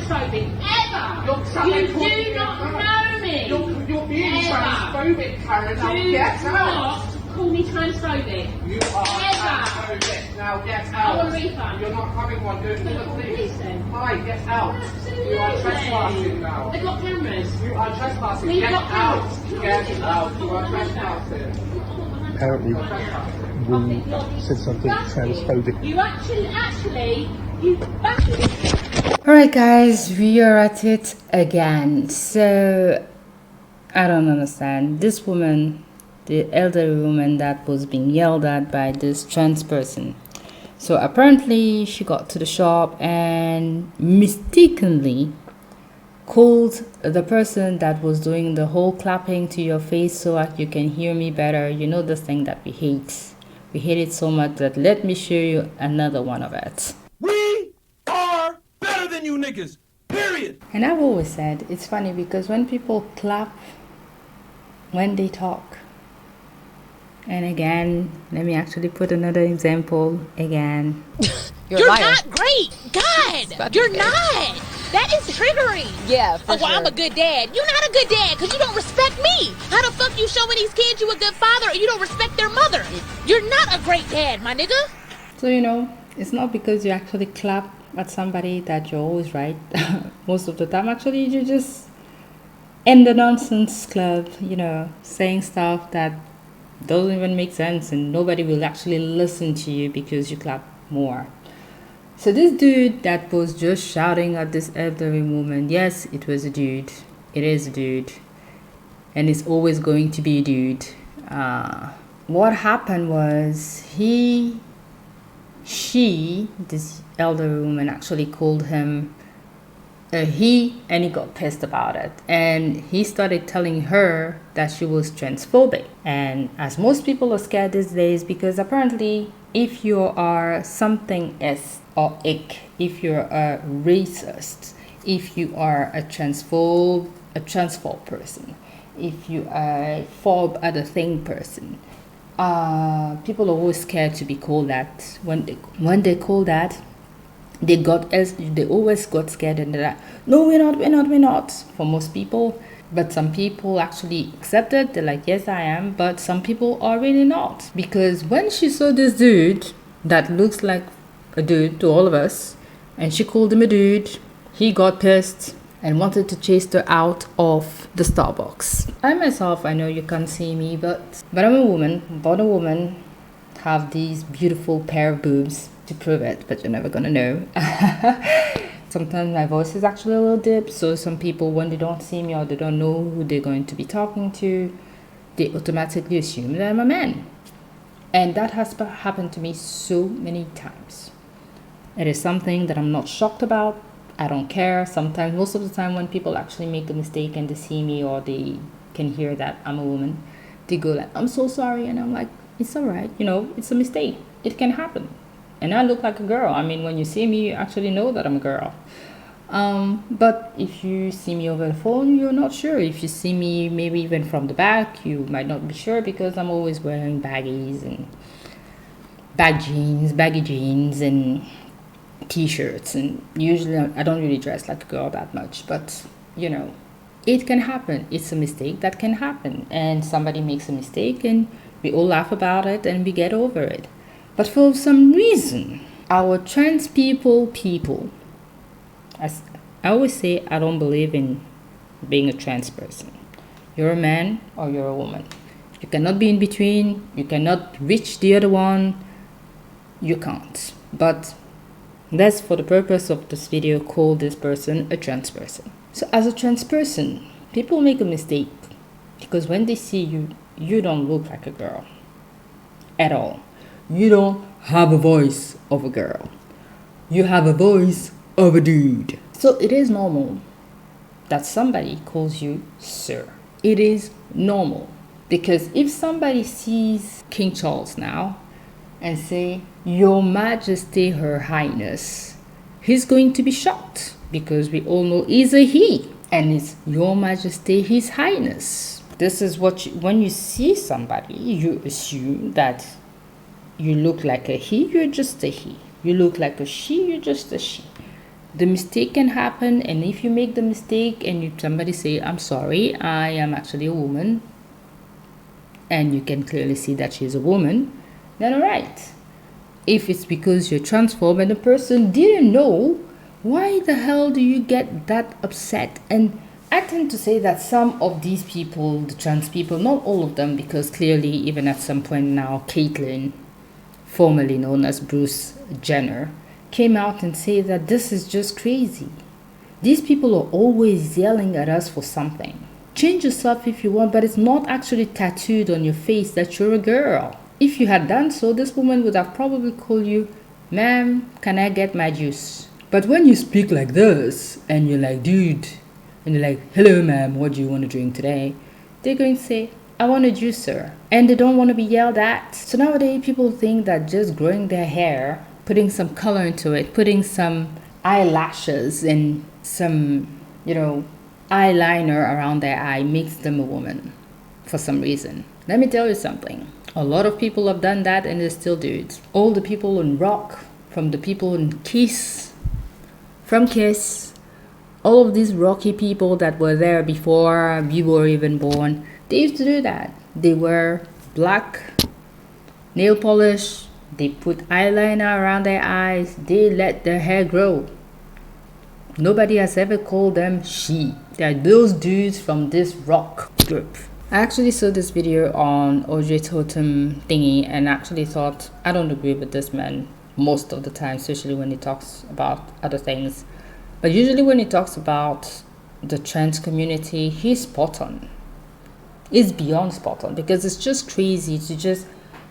transphobic ever. You do not know me. You're being transphobic, Karen. Now get out. Call me transphobic. You are transphobic. Now get out. I want a refund. You're not having one. Good. Please then. Hi, get out. You are trespassing now. They've got cameras. You are trespassing. We've Get got out. cameras. Get out. You are trespassing. Apparently, we said something transphobic. You actually. Alright guys, we are at it again. So I don't understand. This woman, the elderly woman that was being yelled at by this trans person. So apparently she got to the shop and mistakenly called the person that was doing the whole clapping to your face so that you can hear me better. You know, this thing that we hate. We hate it so much that let me show you another one of it. We are better than you niggas, period. And I've always said it's funny because when people clap when they talk. And again, let me actually put another example again. You're not great. God, you're not. That is triggering. Yeah, for well, sure. I'm a good dad. You're not a good dad because you don't respect me. How the fuck you showing these kids you a good father or you don't respect their mother? You're not a great dad, my nigga. So, you know, it's not because you actually clap at somebody that you're always right. Most of the time, actually, you just in the nonsense club, you know, saying stuff that doesn't even make sense and nobody will actually listen to you because you clap more. So this dude that was just shouting at this elderly woman, yes, it was a dude. It is a dude. And it's always going to be a dude. What happened was this elderly woman actually called him he, and he got pissed about it. And he started telling her that she was transphobic. And as most people are scared these days, because apparently if you are something S or ick, if you're a racist, if you are a transphobe person, if you are a phobe at a thing person, people are always scared to be called that. When they call that, they always got scared and they're like, no, we're not, for most people. But some people actually accept it. They're like, yes, I am. But some people are really not. Because when she saw this dude that looks like a dude to all of us, and she called him a dude, he got pissed and wanted to chase her out of the Starbucks. I myself, I know you can't see me, but I'm a woman. Born a woman, have these beautiful pair of boobs to prove it, but you're never gonna know. Sometimes my voice is actually a little deep, so some people, when they don't see me or they don't know who they're going to be talking to, they automatically assume that I'm a man. And that has happened to me so many times. It is something that I'm not shocked about. I don't care. Sometimes, most of the time, when people actually make a mistake and they see me or they can hear that I'm a woman, they go like, I'm so sorry. And I'm like, it's all right. You know, it's a mistake. It can happen. And I look like a girl. I mean, when you see me, you actually know that I'm a girl. But if you see me over the phone, you're not sure. If you see me maybe even from the back, you might not be sure because I'm always wearing baggies and baggy jeans and t-shirts. And usually I don't really dress like a girl that much. But, you know, it can happen. It's a mistake that can happen. And somebody makes a mistake and we all laugh about it and we get over it. But for some reason, our trans people, as I always say, I don't believe in being a trans person. You're a man or you're a woman. You cannot be in between. You cannot reach the other one. You can't. But that's for the purpose of this video, call this person a trans person. So as a trans person, people make a mistake because when they see you, you don't look like a girl at all. You don't have a voice of a girl. You have a voice of a dude. So it is normal that somebody calls you sir. It is normal. Because if somebody sees King Charles now and say, Your Majesty, Her Highness, he's going to be shocked because we all know he's a he. And it's Your Majesty, His Highness. This is what when you see somebody, you assume that you look like a he, you're just a he. You look like a she, you're just a she. The mistake can happen, and if you make the mistake and somebody say, I'm sorry, I am actually a woman, and you can clearly see that she's a woman, then alright. If it's because you're transphobe and the person didn't know, why the hell do you get that upset? And I tend to say that some of these people, the trans people, not all of them, because clearly even at some point now, Caitlyn, formerly known as Bruce Jenner, came out and said that this is just crazy. These people are always yelling at us for something. Change yourself if you want, but it's not actually tattooed on your face that you're a girl. If you had done so, this woman would have probably called you, ma'am, can I get my juice? But when you speak like this, and you're like, dude, and you're like, hello ma'am, what do you want to drink today? They're going to say, I want a juice, sir. And they don't want to be yelled at. So nowadays, people think that just growing their hair, putting some color into it, putting some eyelashes and some, eyeliner around their eye makes them a woman for some reason. Let me tell you something. A lot of people have done that and they still do it. All the people in rock, from the people in Kiss, from Kiss, all of these rocky people that were there before we were even born, they used to do that. They wear black nail polish, they put eyeliner around their eyes, they let their hair grow. Nobody has ever called them she. They're those dudes from this rock group. I actually saw this video on OJ Totem thingy and actually thought, I don't agree with this man most of the time, especially when he talks about other things. But usually when he talks about the trans community, he's spot on. It's beyond spot on, because it's just crazy to just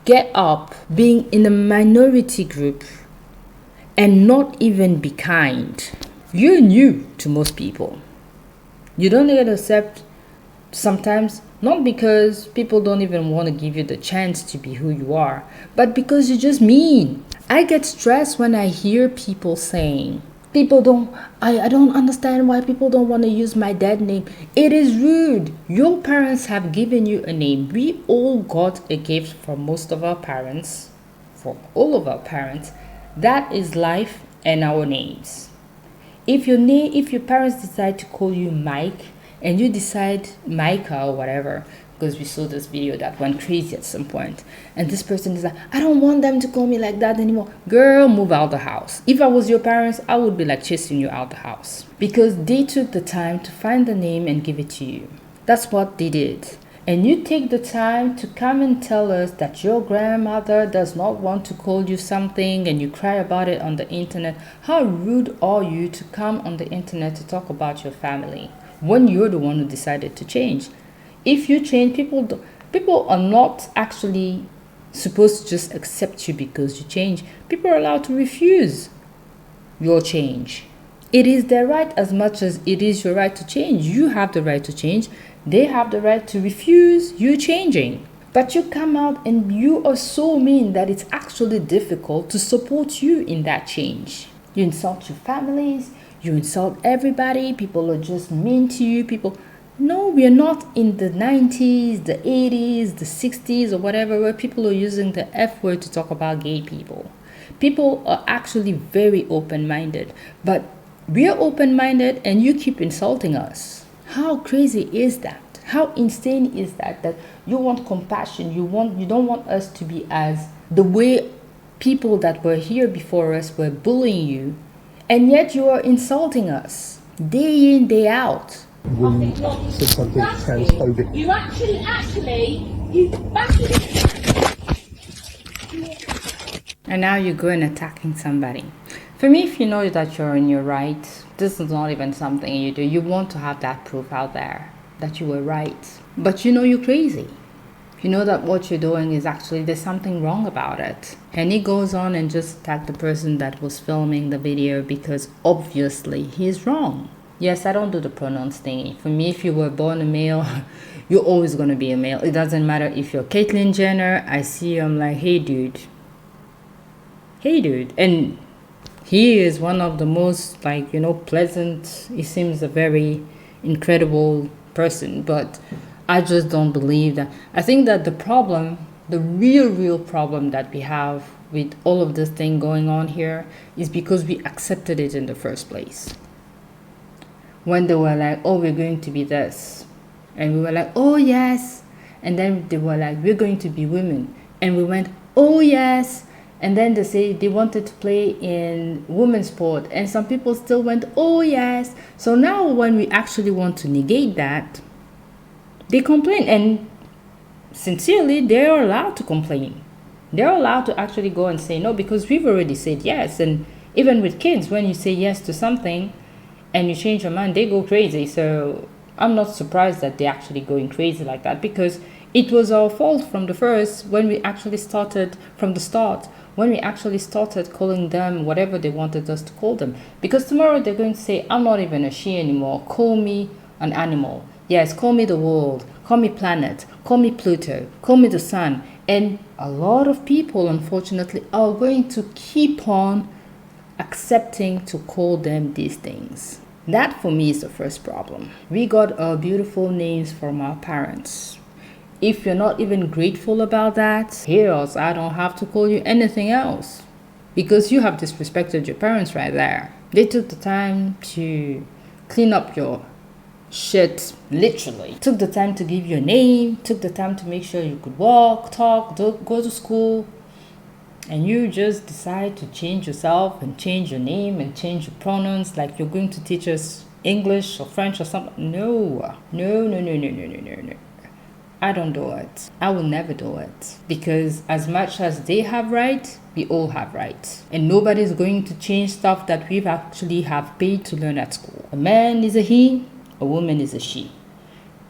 get up being in a minority group and not even be kind. You're new to most people. You don't get accept sometimes, not because people don't even want to give you the chance to be who you are, but because you're just mean. I get stressed when I hear people saying, I don't understand why people don't want to use my dead name. It is rude. Your parents have given you a name. We all got a gift from most of our parents, from all of our parents. That is life and our names. If your parents decide to call you Mike and you decide Micah or whatever, because we saw this video that went crazy at some point, and this person is like, I don't want them to call me like that anymore. Girl, move out the house. If I was your parents, I would be like chasing you out the house, because they took the time to find the name and give it to you. That's what they did. And you take the time to come and tell us that your grandmother does not want to call you something and you cry about it on the internet. How rude are you to come on the internet to talk about your family when you're the one who decided to change? If you change, people are not actually supposed to just accept you because you change. People are allowed to refuse your change. It is their right as much as it is your right to change. You have the right to change. They have the right to refuse you changing. But you come out and you are so mean that it's actually difficult to support you in that change. You insult your families. You insult everybody. People are just mean to you. No, we are not in the 90s, the 80s, the 60s or whatever, where people are using the F word to talk about gay people. People are actually very open-minded. But we are open-minded and you keep insulting us. How crazy is that? How insane is that? That you want compassion, you don't want us to be as the way people that were here before us were bullying you, and yet you are insulting us day in, day out. We said something transphobic. You And now you go and attacking somebody. For me, if you know that you're in your right, this is not even something you do. You want to have that proof out there that you were right. But you know you're crazy. You know that what you're doing is actually, there's something wrong about it. And he goes on and just attacked the person that was filming the video because obviously he's wrong. Yes, I don't do the pronouns thingy. For me, if you were born a male, you're always going to be a male. It doesn't matter if you're Caitlyn Jenner. I see you, I'm like, hey dude. Hey dude. And he is one of the most pleasant. He seems a very incredible person, but I just don't believe that. I think that the problem, the real problem that we have with all of this thing going on here is because we accepted it in the first place. When they were like, oh, we're going to be this, and we were like, oh yes, and then they were like, we're going to be women, and we went, oh yes, and then they say they wanted to play in women's sport, and some people still went, oh yes. So now when we actually want to negate that, they complain, and sincerely, they're allowed to complain. They're allowed to actually go and say no, because we've already said yes. And even with kids, when you say yes to something and you change your mind, they go crazy. So I'm not surprised that they're actually going crazy like that, because it was our fault from the first, when we actually started from the start, when we actually started calling them whatever they wanted us to call them. Because tomorrow they're going to say, I'm not even a she anymore. Call me an animal. Yes, call me the world. Call me planet. Call me Pluto. Call me the sun. And a lot of people, unfortunately, are going to keep on accepting to call them these things. That, for me, is the first problem. We got our beautiful names from our parents. If you're not even grateful about that, here's, I don't have to call you anything else. Because you have disrespected your parents right there. They took the time to clean up your shit, literally. Took the time to give you a name, took the time to make sure you could walk, talk, go to school, and you just decide to change yourself and change your name and change your pronouns like you're going to teach us English or French or something. No. I don't do it. I will never do it. Because as much as they have right, we all have right. And nobody's going to change stuff that we've actually have paid to learn at school. A man is a he, a woman is a she.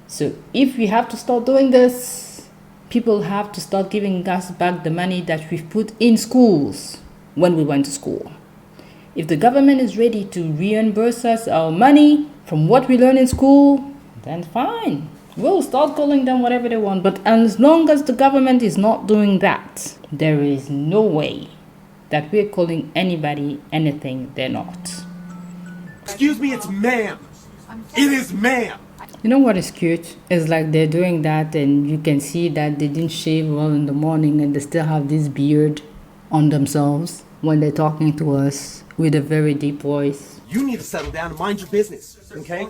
So if we have to start doing this, people have to start giving us back the money that we've put in schools when we went to school. If the government is ready to reimburse us our money from what we learn in school, then fine. We'll start calling them whatever they want. But as long as the government is not doing that, there is no way that we're calling anybody anything they're not. Excuse me, it's ma'am. It is ma'am. You know what is cute? It's like they're doing that and you can see that they didn't shave well in the morning and they still have this beard on themselves when they're talking to us with a very deep voice. You need to settle down and mind your business, okay?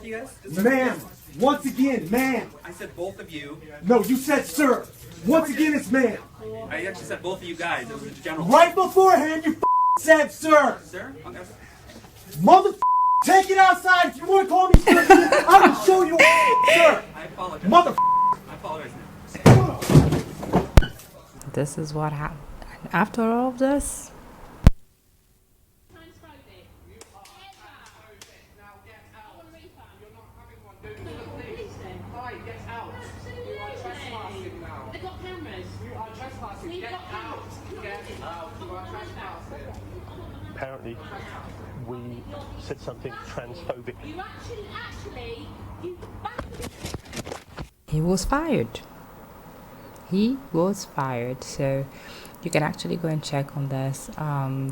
Ma'am. Once again, ma'am. I said both of you. No, you said sir. Once again, it's ma'am. I actually said both of you guys. It was general. Right beforehand, you said sir. Sir? Okay. Mother, take it outside. If you want to call me sir, I will show you, sir. I apologize. Mother. I apologize now. This is what happened. After all of this, Apparently, we said something transphobic. he was fired. He was fired. So you can actually go and check on this.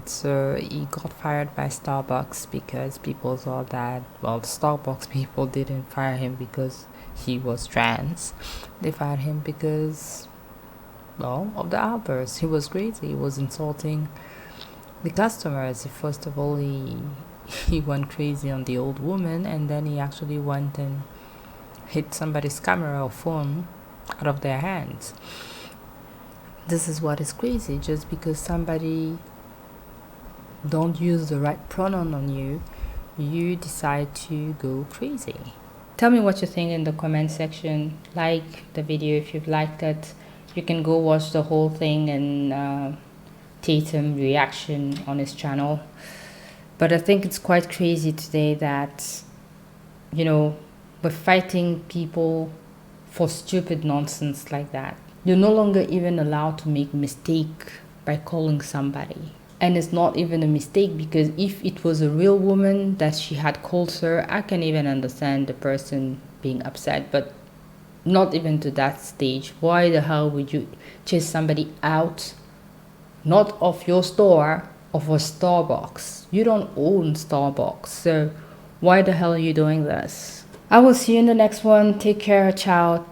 So he got fired by Starbucks because people thought that, well, the Starbucks people didn't fire him because he was trans. They fired him because, well, of the outbursts. He was crazy. He was insulting the customers. First of all, he went crazy on the old woman, and then he actually went and hit somebody's camera or phone out of their hands. This is what is crazy. Just because somebody don't use the right pronoun on you, you decide to go crazy. Tell me what you think in the comment section. Like the video if you've liked it. You can go watch the whole thing and Tatum reaction on his channel. But I think it's quite crazy today that, you know, we're fighting people for stupid nonsense like that. You're no longer even allowed to make a mistake by calling somebody. And it's not even a mistake, because if it was a real woman that she had called her, I can even understand the person being upset, but not even to that stage. Why the hell would you chase somebody out? Not of your store, of a Starbucks. You don't own Starbucks, so why the hell are you doing this? I will see you in the next one. Take care, ciao.